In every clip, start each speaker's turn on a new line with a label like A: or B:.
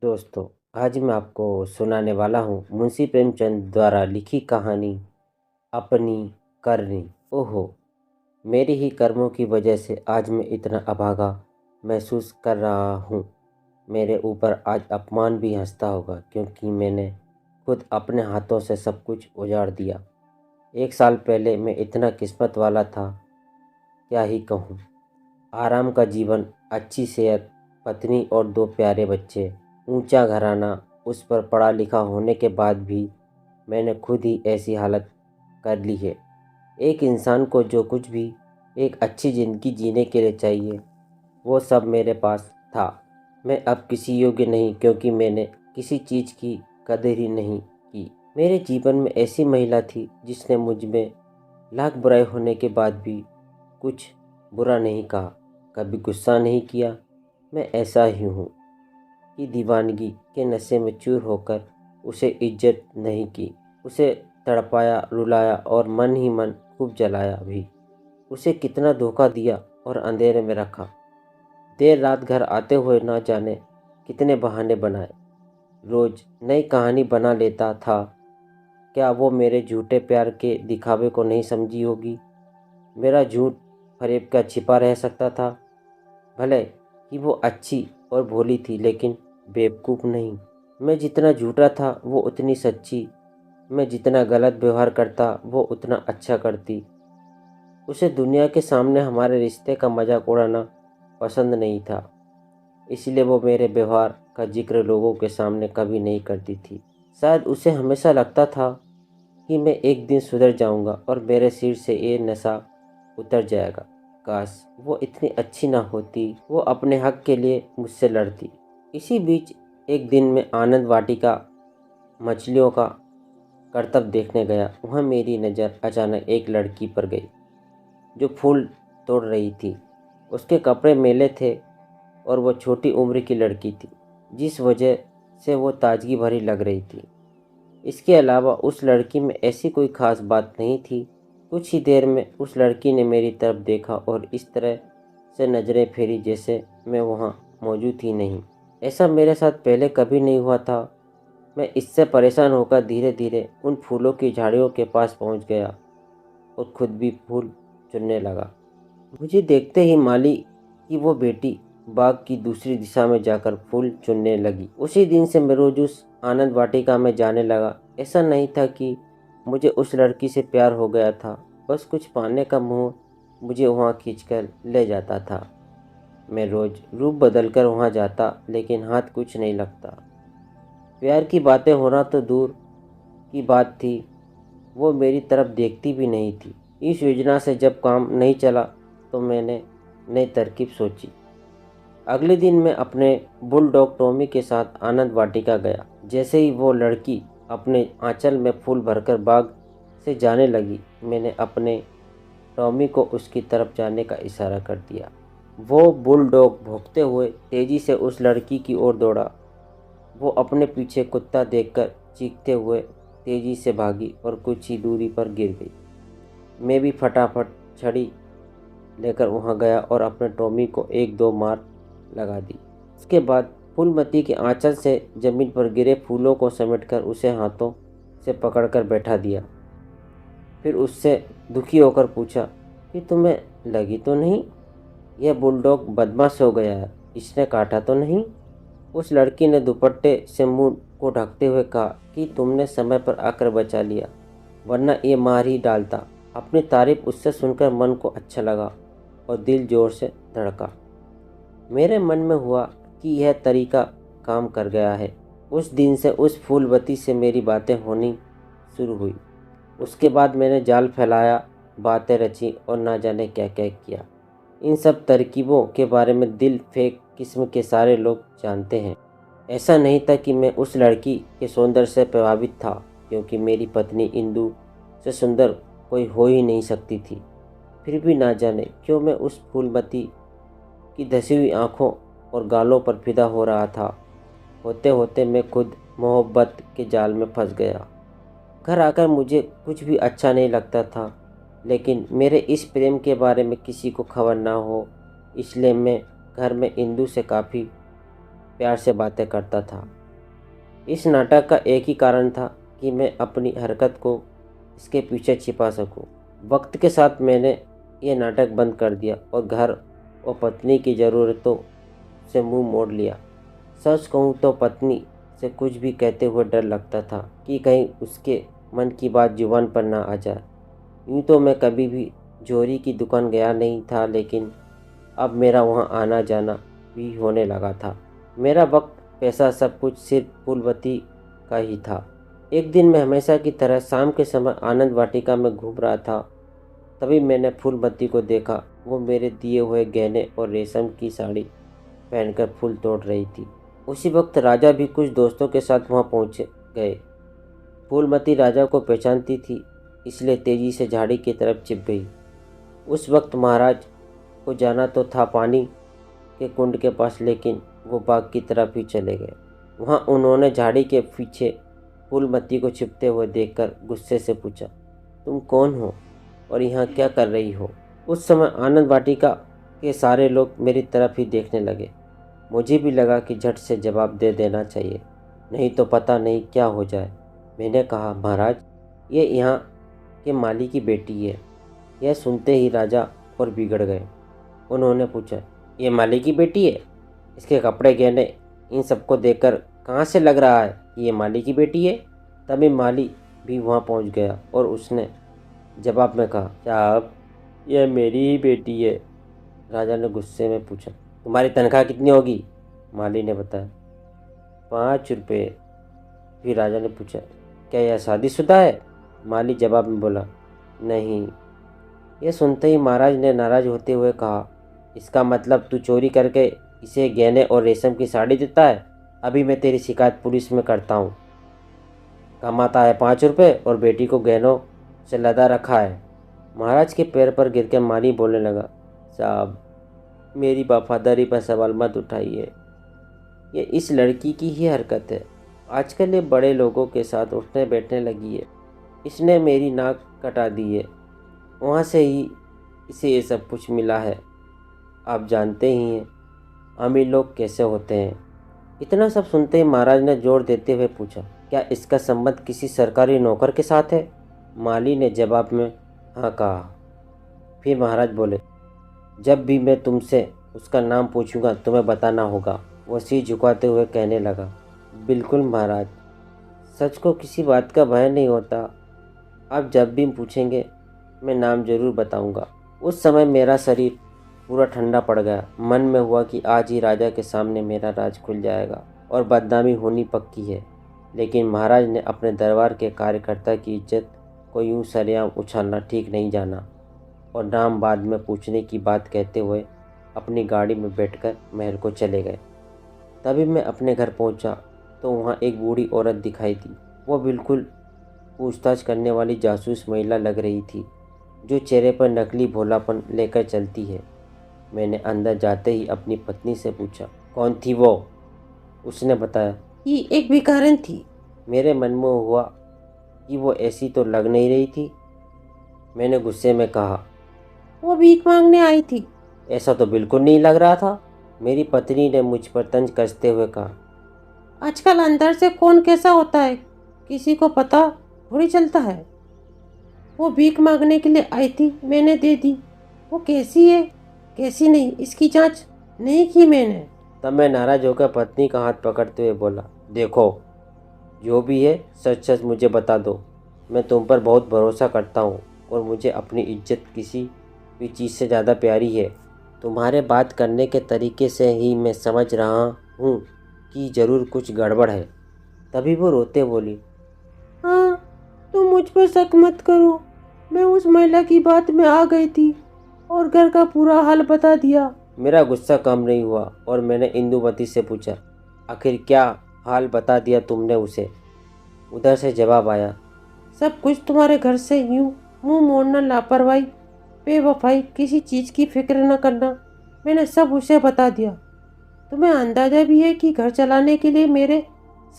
A: दोस्तों, आज मैं आपको सुनाने वाला हूँ मुंशी प्रेमचंद द्वारा लिखी कहानी अपनी करनी। ओहो, मेरी ही कर्मों की वजह से आज मैं इतना अभागा महसूस कर रहा हूँ। मेरे ऊपर आज अपमान भी हंसता होगा क्योंकि मैंने खुद अपने हाथों से सब कुछ उजाड़ दिया। 1 साल पहले मैं इतना किस्मत वाला था, क्या ही कहूँ। आराम का जीवन, अच्छी सेहत, पत्नी और 2 प्यारे बच्चे, ऊंचा घराना। उस पर पढ़ा लिखा होने के बाद भी मैंने खुद ही ऐसी हालत कर ली है। एक इंसान को जो कुछ भी एक अच्छी ज़िंदगी जीने के लिए चाहिए, वो सब मेरे पास था। मैं अब किसी योग्य नहीं क्योंकि मैंने किसी चीज़ की कदर ही नहीं की। मेरे जीवन में ऐसी महिला थी जिसने मुझ में लाख बुराई होने के बाद भी कुछ बुरा नहीं कहा, कभी गुस्सा नहीं किया। मैं ऐसा ही हूँ कि दीवानगी के नशे में चूर होकर उसे इज्जत नहीं की। उसे तड़पाया, रुलाया और मन ही मन खूब जलाया भी। उसे कितना धोखा दिया और अंधेरे में रखा। देर रात घर आते हुए ना जाने कितने बहाने बनाए। रोज नई कहानी बना लेता था। क्या वो मेरे झूठे प्यार के दिखावे को नहीं समझी होगी? मेरा झूठ फरेब का छिपा रह सकता था। भले ही वो अच्छी और भोली थी लेकिन बेवकूफ़ नहीं। मैं जितना झूठा था वो उतनी सच्ची। मैं जितना गलत व्यवहार करता वो उतना अच्छा करती। उसे दुनिया के सामने हमारे रिश्ते का मजाक उड़ाना पसंद नहीं था, इसलिए वो मेरे व्यवहार का जिक्र लोगों के सामने कभी नहीं करती थी। शायद उसे हमेशा लगता था कि मैं एक दिन सुधर जाऊंगा और मेरे सिर से ये नशा उतर जाएगा। काश वो इतनी अच्छी ना होती, वो अपने हक के लिए मुझसे लड़ती। इसी बीच एक दिन मैं आनंद वाटिका मछलियों का करतब देखने गया। वहाँ मेरी नज़र अचानक एक लड़की पर गई जो फूल तोड़ रही थी। उसके कपड़े मैले थे और वो छोटी उम्र की लड़की थी, जिस वजह से वो ताजगी भरी लग रही थी। इसके अलावा उस लड़की में ऐसी कोई खास बात नहीं थी। कुछ ही देर में उस लड़की ने मेरी तरफ देखा और इस तरह से नज़रें फेरी जैसे मैं वहाँ मौजूद ही नहीं। ऐसा मेरे साथ पहले कभी नहीं हुआ था। मैं इससे परेशान होकर धीरे धीरे उन फूलों की झाड़ियों के पास पहुँच गया और खुद भी फूल चुनने लगा। मुझे देखते ही माली की वो बेटी बाग की दूसरी दिशा में जाकर फूल चुनने लगी। उसी दिन से मैं रोज उस आनंद वाटिका में जाने लगा। ऐसा नहीं था कि मुझे उस लड़की से प्यार हो गया था, बस कुछ पाने का मोह मुझे वहाँ खींचकर ले जाता था। मैं रोज रूप बदलकर वहाँ जाता लेकिन हाथ कुछ नहीं लगता। प्यार की बातें होना तो दूर की बात थी, वो मेरी तरफ देखती भी नहीं थी। इस योजना से जब काम नहीं चला तो मैंने नई तरकीब सोची। अगले दिन मैं अपने बुलडॉग टॉमी के साथ आनंद वाटिका गया। जैसे ही वो लड़की अपने आंचल में फूल भरकर बाग से जाने लगी, मैंने अपने टॉमी को उसकी तरफ जाने का इशारा कर दिया। वो बुलडॉग भौंकते हुए तेजी से उस लड़की की ओर दौड़ा। वो अपने पीछे कुत्ता देखकर चीखते हुए तेजी से भागी और कुछ ही दूरी पर गिर गई। मैं भी फटाफट छड़ी लेकर वहां गया और अपने टॉमी को 1-2 मार लगा दी। उसके बाद फूलमती के आंचल से जमीन पर गिरे फूलों को समेटकर उसे हाथों से पकड़कर बैठा दिया। फिर उससे दुखी होकर पूछा कि तुम्हें लगी तो नहीं? यह बुलडॉग बदमाश हो गया है, इसने काटा तो नहीं? उस लड़की ने दुपट्टे से मुंह को ढकते हुए कहा कि तुमने समय पर आकर बचा लिया, वरना ये मार ही डालता। अपनी तारीफ उससे सुनकर मन को अच्छा लगा और दिल जोर से धड़का। मेरे मन में हुआ कि यह तरीका काम कर गया है। उस दिन से उस फूलवती से मेरी बातें होनी शुरू हुई। उसके बाद मैंने जाल फैलाया, बातें रची और ना जाने क्या क्या किया। इन सब तरकीबों के बारे में दिल फेंक किस्म के सारे लोग जानते हैं। ऐसा नहीं था कि मैं उस लड़की के सौंदर्य से प्रभावित था, क्योंकि मेरी पत्नी इंदु से सुंदर कोई हो ही नहीं सकती थी। फिर भी ना जाने क्यों मैं उस फूलमती की धसी हुई आंखों और गालों पर फिदा हो रहा था। होते होते मैं खुद मोहब्बत के जाल में फंस गया। घर आकर मुझे कुछ भी अच्छा नहीं लगता था, लेकिन मेरे इस प्रेम के बारे में किसी को खबर ना हो, इसलिए मैं घर में इंदु से काफ़ी प्यार से बातें करता था। इस नाटक का एक ही कारण था कि मैं अपनी हरकत को इसके पीछे छिपा सकूं। वक्त के साथ मैंने ये नाटक बंद कर दिया और घर और पत्नी की ज़रूरतों से मुंह मोड़ लिया। सच कहूँ तो पत्नी से कुछ भी कहते हुए डर लगता था कि कहीं उसके मन की बात जुबान पर ना आ जाए। यूँ तो मैं कभी भी जोरी की दुकान गया नहीं था, लेकिन अब मेरा वहाँ आना जाना भी होने लगा था। मेरा वक्त, पैसा, सब कुछ सिर्फ फूलवती का ही था। एक दिन मैं हमेशा की तरह शाम के समय आनंद वाटिका में घूम रहा था। तभी मैंने फूलवती को देखा। वो मेरे दिए हुए गहने और रेशम की साड़ी पहनकर फूल तोड़ रही थी। उसी वक्त राजा भी कुछ दोस्तों के साथ वहाँ पहुँच गए। फूलमती राजा को पहचानती थी, इसलिए तेजी से झाड़ी की तरफ छिप गई। उस वक्त महाराज को जाना तो था पानी के कुंड के पास, लेकिन वो बाग की तरफ ही चले गए। वहाँ उन्होंने झाड़ी के पीछे फूलमती को छिपते हुए देखकर गुस्से से पूछा, तुम कौन हो और यहाँ क्या कर रही हो? उस समय आनंद वाटिका के सारे लोग मेरी तरफ ही देखने लगे। मुझे भी लगा कि झट से जवाब दे देना चाहिए, नहीं तो पता नहीं क्या हो जाए। मैंने कहा, महाराज, ये यहाँ के माली की बेटी है। यह सुनते ही राजा और बिगड़ गए। उन्होंने पूछा, ये माली की बेटी है? इसके कपड़े, गहने, इन सबको देखकर कहाँ से लग रहा है कि ये माली की बेटी है? तभी माली भी वहाँ पहुँच गया और उसने जवाब में कहा, साहब, यह मेरी ही बेटी है। राजा ने गुस्से में पूछा, तुम्हारी तनख्वाह कितनी होगी? माली ने बताया, 5 रुपये। फिर राजा ने पूछा, क्या यह शादीशुदा है? माली जवाब में बोला, नहीं। यह सुनते ही महाराज ने नाराज होते हुए कहा, इसका मतलब तू चोरी करके इसे गहने और रेशम की साड़ी देता है? अभी मैं तेरी शिकायत पुलिस में करता हूँ। कमाता है 5 रुपये और बेटी को गहनों से लदा रखा है। महाराज के पैर पर गिर के माली बोलने लगा, साहब, मेरी वफादारी पर सवाल मत उठाइए। ये इस लड़की की ही हरकत है। आजकल ये बड़े लोगों के साथ उठने बैठने लगी है। इसने मेरी नाक कटा दी है। वहाँ से ही इसे ये सब कुछ मिला है। आप जानते ही हैं अमीर लोग कैसे होते हैं। इतना सब सुनते ही महाराज ने जोर देते हुए पूछा, क्या इसका संबंध किसी सरकारी नौकर के साथ है? माली ने जवाब में हाँ कहा। फिर महाराज बोले, जब भी मैं तुमसे उसका नाम पूछूंगा तुम्हें बताना होगा। वो सिर झुकाते हुए कहने लगा, बिल्कुल महाराज, सच को किसी बात का भय नहीं होता। आप जब भी पूछेंगे मैं नाम जरूर बताऊंगा। उस समय मेरा शरीर पूरा ठंडा पड़ गया। मन में हुआ कि आज ही राजा के सामने मेरा राज खुल जाएगा और बदनामी होनी पक्की है। लेकिन महाराज ने अपने दरबार के कार्यकर्ता की इज्जत को यूं सरेआम उछालना ठीक नहीं जाना और नाम बाद में पूछने की बात कहते हुए अपनी गाड़ी में बैठकर महल को चले गए। तभी मैं अपने घर पहुंचा तो वहां एक बूढ़ी औरत दिखाई दी। वो बिल्कुल पूछताछ करने वाली जासूस महिला लग रही थी, जो चेहरे पर नकली भोलापन लेकर चलती है। मैंने अंदर जाते ही अपनी पत्नी से पूछा, कौन थी वो? उसने बताया, ये एक भिखारिन थी। मेरे मन में हुआ कि वो ऐसी तो लग नहीं रही थी। मैंने गुस्से में कहा, वो भीख मांगने आई थी। ऐसा तो बिल्कुल नहीं लग रहा था। मेरी पत्नी ने मुझ पर तंज कसते हुए कहा, आजकल अंदर से कौन कैसा होता है किसी को पता थोड़ी चलता है। वो भीख मांगने के लिए आई थी, मैंने दे दी। वो कैसी है कैसी नहीं, इसकी जांच नहीं की मैंने। तब मैं नाराज होकर पत्नी का हाथ पकड़ते हुए बोला, देखो, जो भी है सच सच मुझे बता दो। मैं तुम पर बहुत भरोसा करता हूँ और मुझे अपनी इज्जत किसी भी चीज़ से ज़्यादा प्यारी है। तुम्हारे बात करने के तरीके से ही मैं समझ रहा हूँ कि ज़रूर कुछ गड़बड़ है। तभी वो रोते बोली, हाँ, तुम मुझ पर शक मत करो। मैं उस महिला की बात में आ गई थी और घर का पूरा हाल बता दिया। मेरा गुस्सा कम नहीं हुआ और मैंने इंदुमती से पूछा, आखिर क्या हाल बता दिया तुमने उसे? उधर से जवाब आया, सब कुछ तुम्हारे घर से यूं मुंह मोड़ना, लापरवाही, बेवफाई, किसी चीज़ की फिक्र न करना, मैंने सब उसे बता दिया। तुम्हें अंदाजा भी है कि घर चलाने के लिए मेरे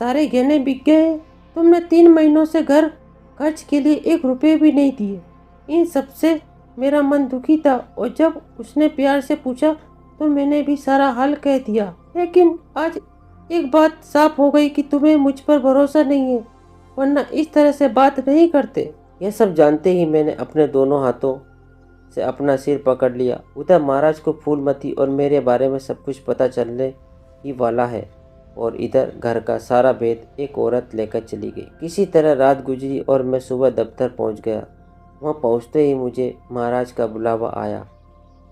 A: सारे गहने बिक गए हैं। तुमने 3 महीनों से घर खर्च के लिए 1 रुपये भी नहीं दिए। इन सब से मेरा मन दुखी था और जब उसने प्यार से पूछा तो मैंने भी सारा हाल कह दिया। लेकिन आज एक बात साफ हो गई कि तुम्हें मुझ पर भरोसा नहीं है, वरना इस तरह से बात नहीं करते। यह सब जानते ही मैंने अपने दोनों हाथों से अपना सिर पकड़ लिया। उधर महाराज को फूलमती और मेरे बारे में सब कुछ पता चलने ही वाला है, और इधर घर का सारा भेद एक औरत लेकर चली गई। किसी तरह रात गुजरी और मैं सुबह दफ्तर पहुंच गया। वहां पहुंचते ही मुझे महाराज का बुलावा आया।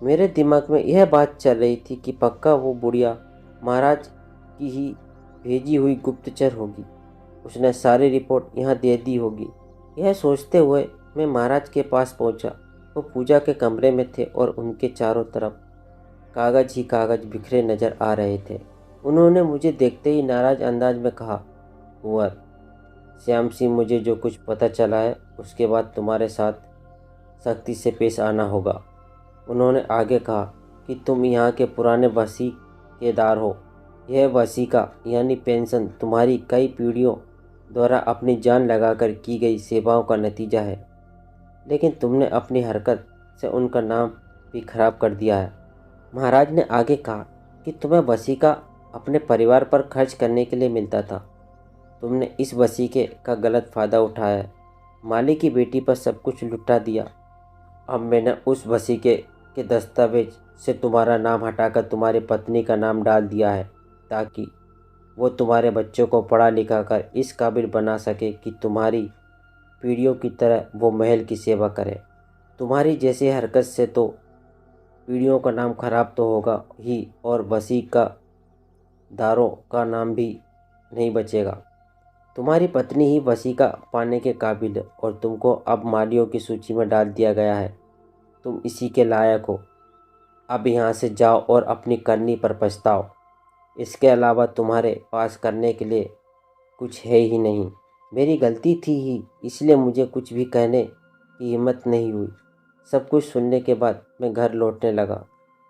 A: मेरे दिमाग में यह बात चल रही थी कि पक्का वो बुढ़िया महाराज की ही भेजी हुई गुप्तचर होगी। उसने सारी रिपोर्ट यहाँ दे दी होगी। यह सोचते हुए मैं महाराज के पास पहुँचा। वो पूजा के कमरे में थे और उनके चारों तरफ कागज ही कागज बिखरे नजर आ रहे थे। उन्होंने मुझे देखते ही नाराज अंदाज में कहा, कुंवर श्याम सिंह, मुझे जो कुछ पता चला है उसके बाद तुम्हारे साथ सख्ती से पेश आना होगा। उन्होंने आगे कहा कि तुम यहाँ के पुराने वसीकेदार हो। यह वसीका यानी पेंशन तुम्हारी कई पीढ़ियों द्वारा अपनी जान लगाकर की गई सेवाओं का नतीजा है, लेकिन तुमने अपनी हरकत से उनका नाम भी खराब कर दिया है। महाराज ने आगे कहा कि तुम्हें वसीका अपने परिवार पर खर्च करने के लिए मिलता था। तुमने इस वसीके का गलत फ़ायदा उठाया है, माली की बेटी पर सब कुछ लुटा दिया। अब मैंने उस वसीके के दस्तावेज से तुम्हारा नाम हटाकर तुम्हारी पत्नी का नाम डाल दिया है, ताकि वो तुम्हारे बच्चों को पढ़ा लिखा कर इस काबिल बना सके कि तुम्हारी पीढ़ियों की तरह वो महल की सेवा करे। तुम्हारी जैसी हरकत से तो पीढ़ियों का नाम खराब तो होगा ही, और वसीकादारों का नाम भी नहीं बचेगा। तुम्हारी पत्नी ही वसीका पाने के काबिल है और तुमको अब मालियों की सूची में डाल दिया गया है। तुम इसी के लायक हो। अब यहाँ से जाओ और अपनी करनी पर पछताओ। इसके अलावा तुम्हारे पास करने के लिए कुछ है ही नहीं। मेरी गलती थी ही, इसलिए मुझे कुछ भी कहने की हिम्मत नहीं हुई। सब कुछ सुनने के बाद मैं घर लौटने लगा।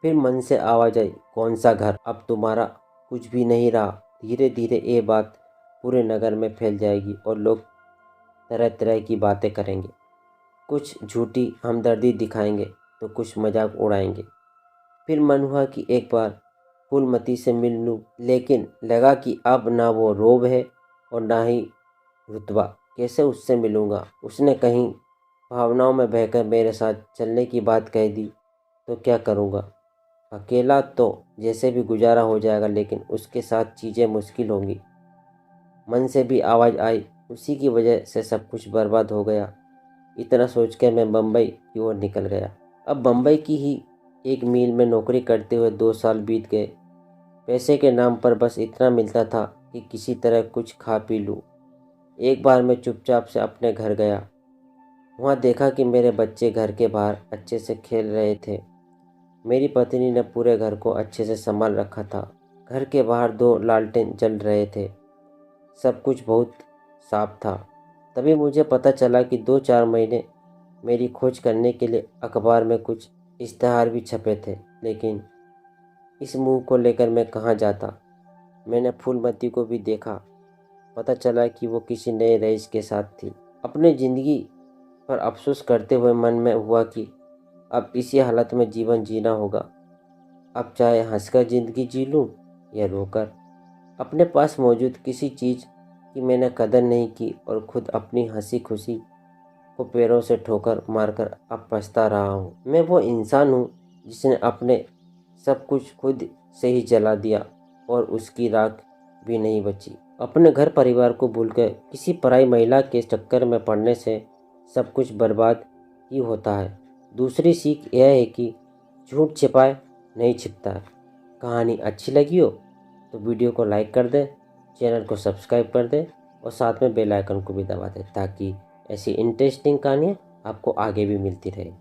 A: फिर मन से आवाज़ आई, कौन सा घर, अब तुम्हारा कुछ भी नहीं रहा। धीरे धीरे ये बात पूरे नगर में फैल जाएगी और लोग तरह तरह की बातें करेंगे। कुछ झूठी हमदर्दी दिखाएंगे तो कुछ मजाक उड़ाएंगे। फिर मन हुआ कि एक बार फूलमती से मिल लूँ, लेकिन लगा कि अब ना वो रोब है और ना ही रुतबा। कैसे उससे मिलूँगा। उसने कहीं भावनाओं में बहकर मेरे साथ चलने की बात कह दी तो क्या करूँगा। अकेला तो जैसे भी गुजारा हो जाएगा, लेकिन उसके साथ चीज़ें मुश्किल होंगी। मन से भी आवाज़ आई, उसी की वजह से सब कुछ बर्बाद हो गया। इतना सोच कर मैं बम्बई की ओर निकल गया। अब बम्बई की ही एक मील में नौकरी करते हुए 2 साल बीत गए। पैसे के नाम पर बस इतना मिलता था कि किसी तरह कुछ खा पी लूँ। एक बार मैं चुपचाप से अपने घर गया। वहाँ देखा कि मेरे बच्चे घर के बाहर अच्छे से खेल रहे थे। मेरी पत्नी ने पूरे घर को अच्छे से संभाल रखा था। घर के बाहर 2 लालटेन जल रहे थे। सब कुछ बहुत साफ था। तभी मुझे पता चला कि 2-4 महीने मेरी खोज करने के लिए अखबार में कुछ इश्तहार भी छपे थे, लेकिन इस मुंह को लेकर मैं कहाँ जाता। मैंने फूलमती को भी देखा। पता चला कि वो किसी नए रईस के साथ थी। अपनी ज़िंदगी पर अफसोस करते हुए मन में हुआ कि अब इसी हालत में जीवन जीना होगा। अब चाहे हंसकर ज़िंदगी जी लूँ या रोकर। अपने पास मौजूद किसी चीज़ की मैंने कदर नहीं की और खुद अपनी हंसी खुशी को पैरों से ठोकर मारकर अब पछता रहा हूँ। मैं वो इंसान हूँ जिसने अपने सब कुछ खुद से ही जला दिया और उसकी राख भी नहीं बची। अपने घर परिवार को भूलकर किसी पराई महिला के चक्कर में पड़ने से सब कुछ बर्बाद ही होता है। दूसरी सीख यह है कि झूठ छिपाए नहीं छिपता है। कहानी अच्छी लगी हो तो वीडियो को लाइक कर दें, चैनल को सब्सक्राइब कर दें और साथ में बेल आइकन को भी दबा दें, ताकि ऐसी इंटरेस्टिंग कहानियाँ आपको आगे भी मिलती रहे।